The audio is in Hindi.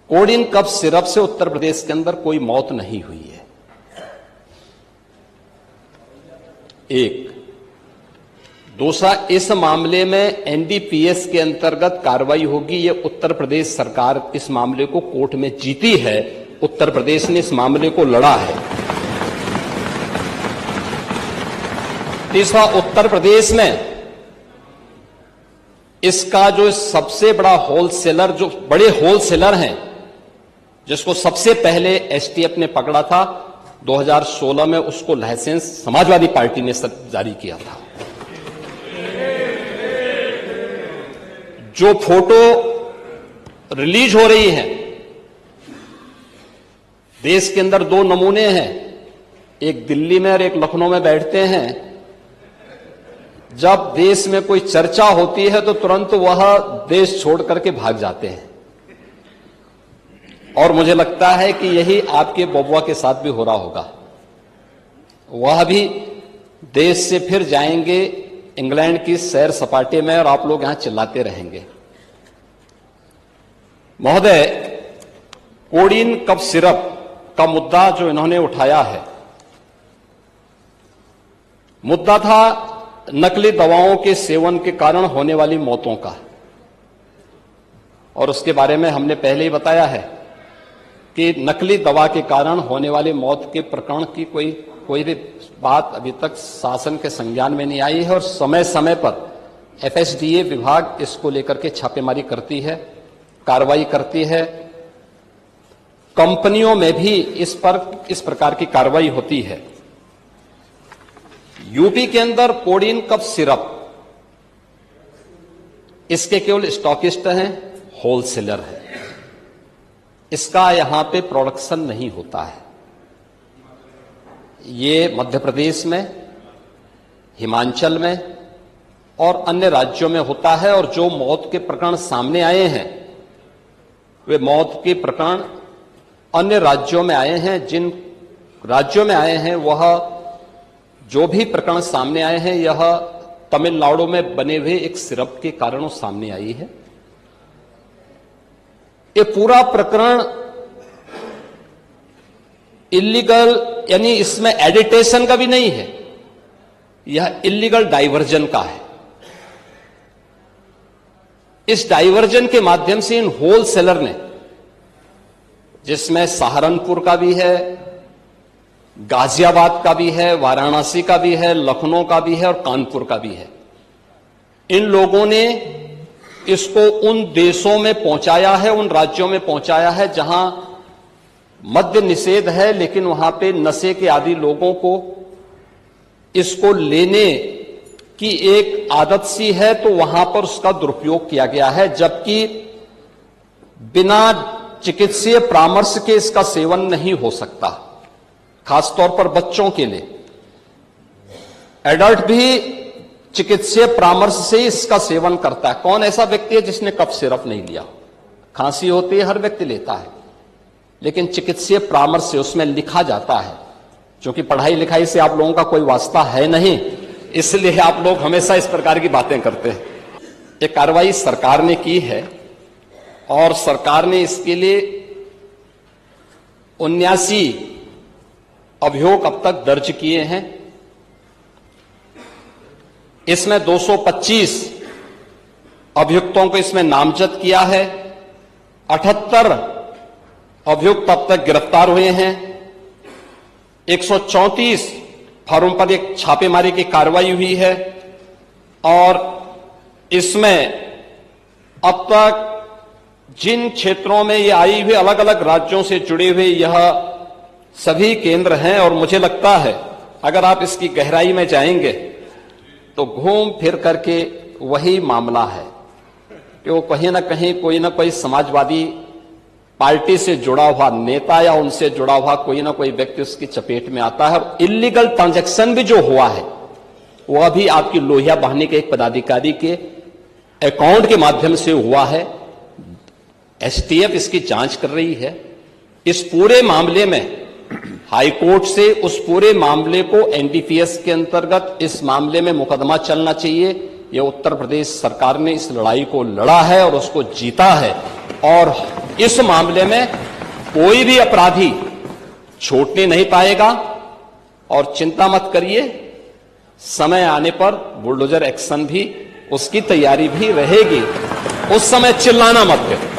कोडिन कफ सिरप से उत्तर प्रदेश के अंदर कोई मौत नहीं हुई है। एक दूसरा, इस मामले में एनडीपीएस के अंतर्गत कार्रवाई होगी। ये उत्तर प्रदेश सरकार इस मामले को कोर्ट में जीती है, उत्तर प्रदेश ने इस मामले को लड़ा है। तीसरा, उत्तर प्रदेश में इसका जो सबसे बड़ा होलसेलर, जो बड़े होलसेलर हैं, जिसको सबसे पहले एसटीएफ ने पकड़ा था 2016 में, उसको लाइसेंस समाजवादी पार्टी ने जारी किया था। जो फोटो रिलीज हो रही है, देश के अंदर दो नमूने हैं, एक दिल्ली में और एक लखनऊ में बैठते हैं। जब देश में कोई चर्चा होती है तो तुरंत वह देश छोड़ करके भाग जाते हैं, और मुझे लगता है कि यही आपके बबुआ के साथ भी हो रहा होगा। वह भी देश से फिर जाएंगे इंग्लैंड की सैर सपाटे में, और आप लोग यहां चिल्लाते रहेंगे। महोदय, कोडिन कफ सिरप का मुद्दा जो इन्होंने उठाया है, मुद्दा था नकली दवाओं के सेवन के कारण होने वाली मौतों का, और उसके बारे में हमने पहले ही बताया है कि नकली दवा के कारण होने वाली मौत के प्रकरण की कोई भी बात अभी तक शासन के संज्ञान में नहीं आई है, और समय समय पर एफएसडीए विभाग इसको लेकर के छापेमारी करती है, कार्रवाई करती है। कंपनियों में भी इस प्रकार की कार्रवाई होती है। यूपी के अंदर कोडिन कफ सिरप, इसके केवल स्टॉकिस्ट हैं, होलसेलर हैं, इसका यहां पे प्रोडक्शन नहीं होता है। ये मध्य प्रदेश में, हिमाचल में और अन्य राज्यों में होता है, और जो मौत के प्रकरण सामने आए हैं वे मौत के प्रकरण अन्य राज्यों में आए हैं। जिन राज्यों में आए हैं वह जो भी प्रकरण सामने आए हैं, यह तमिलनाडु में बने हुए एक सिरप के कारण सामने आई है। ये पूरा प्रकरण इलीगल, यानी इसमें एडिटेशन का भी नहीं है, यह इलीगल डाइवर्जन का है। इस डाइवर्जन के माध्यम से इन होलसेलर ने, जिसमें सहारनपुर का भी है, गाजियाबाद का भी है, वाराणसी का भी है, लखनऊ का भी है और कानपुर का भी है, इन लोगों ने इसको उन देशों में पहुंचाया है, उन राज्यों में पहुंचाया है जहां मद्य निषेध है, लेकिन वहां पे नशे के आदी लोगों को इसको लेने की एक आदत सी है, तो वहां पर उसका दुरुपयोग किया गया है। जबकि बिना चिकित्सीय परामर्श के इसका सेवन नहीं हो सकता, खासतौर पर बच्चों के लिए। एडल्ट भी चिकित्सीय परामर्श से इसका सेवन करता है। कौन ऐसा व्यक्ति है जिसने कफ सिरप नहीं लिया? खांसी होती है, हर व्यक्ति लेता है, लेकिन चिकित्सीय परामर्श से उसमें लिखा जाता है। क्योंकि पढ़ाई लिखाई से आप लोगों का कोई वास्ता है नहीं, इसलिए आप लोग हमेशा इस प्रकार की बातें करते हैं। ये कार्रवाई सरकार ने की है, और सरकार ने इसके लिए 79 अभियोग अब तक दर्ज किए हैं। इसमें 225 अभियुक्तों को इसमें नामजद किया है। 78 अभियुक्त अब तक गिरफ्तार हुए हैं। 134 फर्म पर एक छापेमारी की कार्रवाई हुई है, और इसमें अब तक जिन क्षेत्रों में ये आई हुई, अलग अलग राज्यों से जुड़े हुए यह सभी केंद्र हैं। और मुझे लगता है अगर आप इसकी गहराई में जाएंगे तो घूम फिर करके वही मामला है कि वो कहीं ना कहीं कोई ना कोई समाजवादी पार्टी से जुड़ा हुआ नेता या उनसे जुड़ा हुआ कोई ना कोई व्यक्ति उसकी चपेट में आता है। और इलीगल ट्रांजैक्शन भी जो हुआ है वह भी आपकी लोहिया बहाने के एक पदाधिकारी के अकाउंट के माध्यम से हुआ है। एसटीएफ इसकी जांच कर रही है। इस पूरे मामले में हाईकोर्ट से उस पूरे मामले को एनडीपीएस के अंतर्गत इस मामले में मुकदमा चलना चाहिए। यह उत्तर प्रदेश सरकार ने इस लड़ाई को लड़ा है और उसको जीता है। और इस मामले में कोई भी अपराधी छूटने नहीं पाएगा। और चिंता मत करिए, समय आने पर बुलडोजर एक्शन भी, उसकी तैयारी भी रहेगी। उस समय चिल्लाना मत करो।